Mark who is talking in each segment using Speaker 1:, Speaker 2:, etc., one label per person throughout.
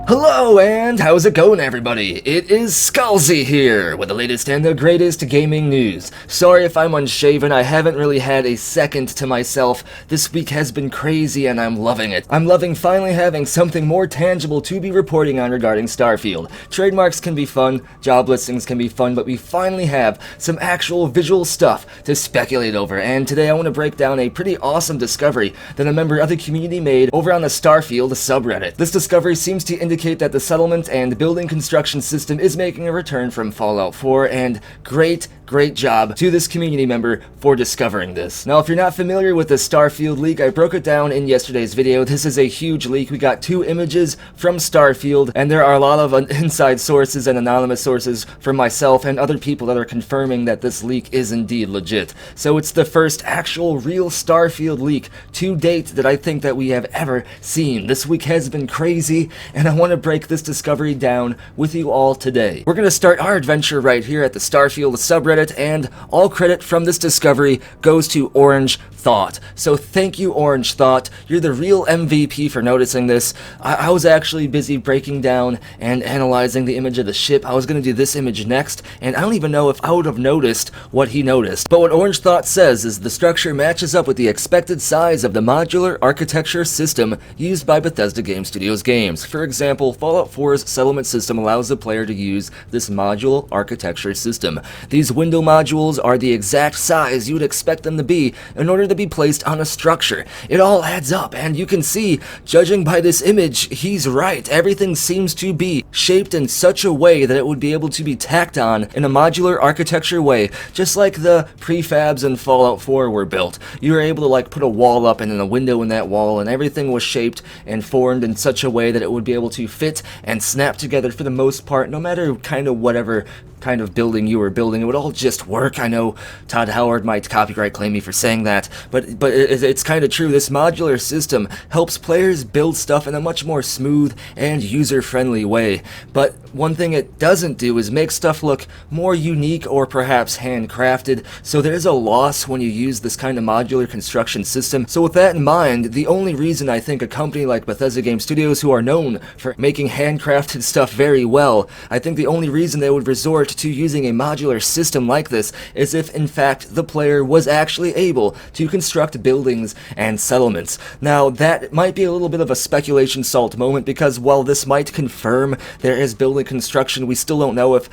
Speaker 1: Hello, and how's it going, everybody? It is Skullzi here with the latest and the greatest gaming news. Sorry if I'm unshaven, I haven't really had a second to myself. This week has been crazy and I'm loving it. I'm loving finally having something more tangible to be reporting on regarding Starfield. Trademarks can be fun, job listings can be fun, but we finally have some actual visual stuff to speculate over. And today I want to break down a pretty awesome discovery that a member of the community made over on the Starfield subreddit. This discovery seems to indicate that the settlement and building construction system is making a return from Fallout 4, and great job to this community member for discovering this. Now, if you're not familiar with the Starfield leak, I broke it down in yesterday's video. This is a huge leak. We got 2 images from Starfield, and there are a lot of inside sources and anonymous sources from myself and other people that are confirming that this leak is indeed legit. So it's the first actual real Starfield leak to date that I think that we have ever seen. This week has been crazy, and I want to break this discovery down with you all today. We're going to start our adventure right here at the Starfield subreddit, and all credit from this discovery goes to Orange Thought. So thank you, Orange Thought. You're the real MVP for noticing this. I was actually busy breaking down and analyzing the image of the ship. I was going to do this image next, and I don't even know if I would have noticed what he noticed. But what Orange Thought says is the structure matches up with the expected size of the modular architecture system used by Bethesda Game Studios games. For example, Fallout 4's settlement system allows the player to use this modular architecture system. These window modules are the exact size you would expect them to be in order to be placed on a structure. It all adds up, and you can see, judging by this image, he's right. Everything seems to be shaped in such a way that it would be able to be tacked on in a modular architecture way, just like the prefabs in Fallout 4 were built. You were able to put a wall up and then a window in that wall, and everything was shaped and formed in such a way that it would be able to fit and snap together for the most part, no matter kind of whatever kind of building you were building. It would all just work. I know Todd Howard might copyright claim me for saying that, but it's kind of true. This modular system helps players build stuff in a much more smooth and user-friendly way. But one thing it doesn't do is make stuff look more unique or perhaps handcrafted, so there's a loss when you use this kind of modular construction system. So with that in mind, the only reason I think a company like Bethesda Game Studios, who are known for making handcrafted stuff very well, I think the only reason they would resort to using a modular system like this is if in fact the player was actually able to construct buildings and settlements. Now that might be a little bit of a speculation salt moment, because while this might confirm there is building construction, we still don't know if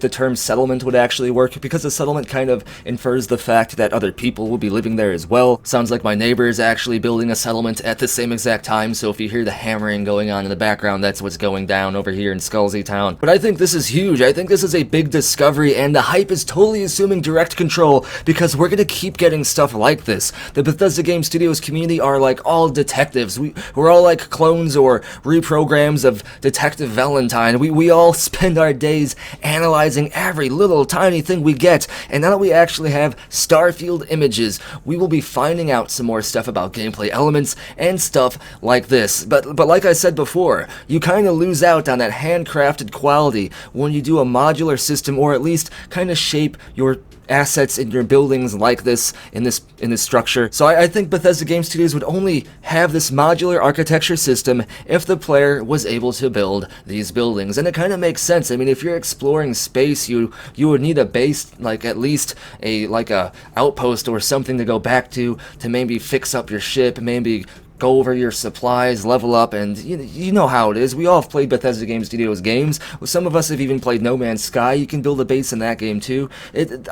Speaker 1: the term settlement would actually work, because the settlement kind of infers the fact that other people will be living there as well. Sounds like my neighbor is actually building a settlement at the same exact time, so if you hear the hammering going on in the background, that's what's going down over here in Skullzi Town. But I think this is huge. I think this is a big discovery, and the hype is totally assuming direct control, because we're gonna keep getting stuff like this. The Bethesda Game Studios community are like all detectives. We're all like clones or reprograms of Detective Valentine. We all spend our days analyzing every little tiny thing we get, and now that we actually have Starfield images, we will be finding out some more stuff about gameplay elements and stuff like this. But like I said before, you kind of lose out on that handcrafted quality when you do a modular system, or at least kind of shape your assets in your buildings like this in this structure. So I think Bethesda Game Studios would only have this modular architecture system if the player was able to build these buildings, and it kind of makes sense. I mean, if you're exploring space, you would need a base, like at least a outpost or something to go back to maybe fix up your ship, maybe go over your supplies, level up, and you know how it is. We all have played Bethesda Game Studios games. Some of us have even played No Man's Sky. You can build a base in that game too.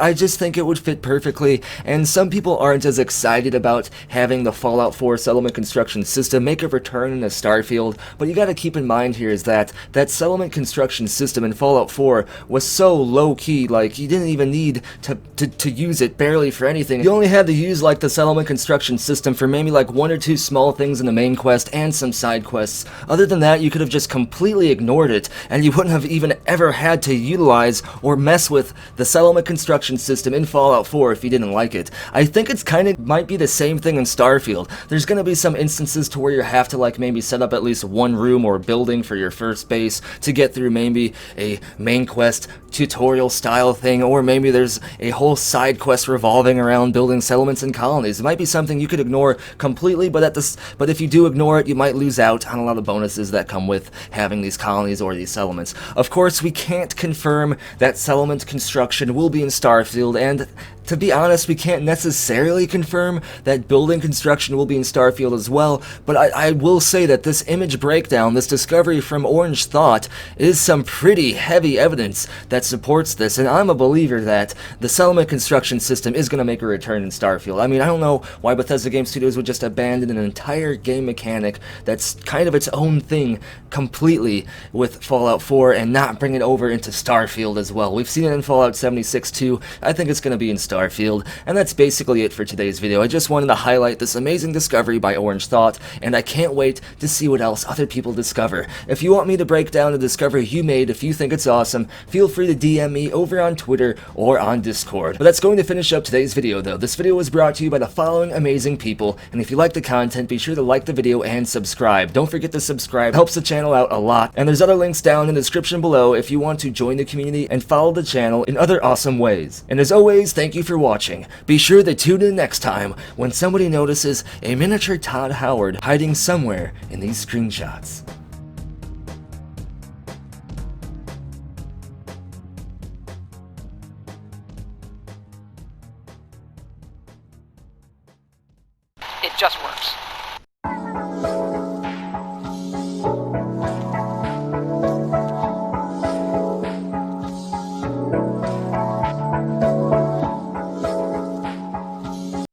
Speaker 1: I just think it would fit perfectly, and some people aren't as excited about having the Fallout 4 settlement construction system make a return in a Starfield, but you gotta keep in mind here is that settlement construction system in Fallout 4 was so low-key, like you didn't even need to use it barely for anything. You only had to use like the settlement construction system for maybe like 1 or 2 small things in the main quest and some side quests. Other than that, you could have just completely ignored it, and you wouldn't have even ever had to utilize or mess with the settlement construction system in Fallout 4 if you didn't like it. I think it's kind of might be the same thing in Starfield. There's going to be some instances to where you have to like maybe set up at least one room or building for your first base to get through maybe a main quest tutorial style thing, or maybe there's a whole side quest revolving around building settlements and colonies. It might be something you could ignore completely, but at but if you do ignore it, you might lose out on a lot of bonuses that come with having these colonies or these settlements. Of course, we can't confirm that settlement construction will be in Starfield, and to be honest, we can't necessarily confirm that building construction will be in Starfield as well, but I will say that this image breakdown, this discovery from Orange Thought, is some pretty heavy evidence that supports this, and I'm a believer that the settlement construction system is going to make a return in Starfield. I mean, I don't know why Bethesda Game Studios would just abandon an entire game mechanic that's kind of its own thing completely with Fallout 4 and not bring it over into Starfield as well. We've seen it in Fallout 76 too. I think it's going to be in Starfield, and that's basically it for today's video. I just wanted to highlight this amazing discovery by Orange Thought, and I can't wait to see what else other people discover. If you want me to break down the discovery you made, if you think it's awesome, feel free to DM me over on Twitter or on Discord. But that's going to finish up today's video though. This video was brought to you by the following amazing people, and if you like the content, be sure to like the video and subscribe. Don't forget to subscribe, it helps the channel out a lot, and there's other links down in the description below if you want to join the community and follow the channel in other awesome ways. And as always, thank you for watching. Be sure to tune in next time when somebody notices a miniature Todd Howard hiding somewhere in these screenshots.
Speaker 2: It just works.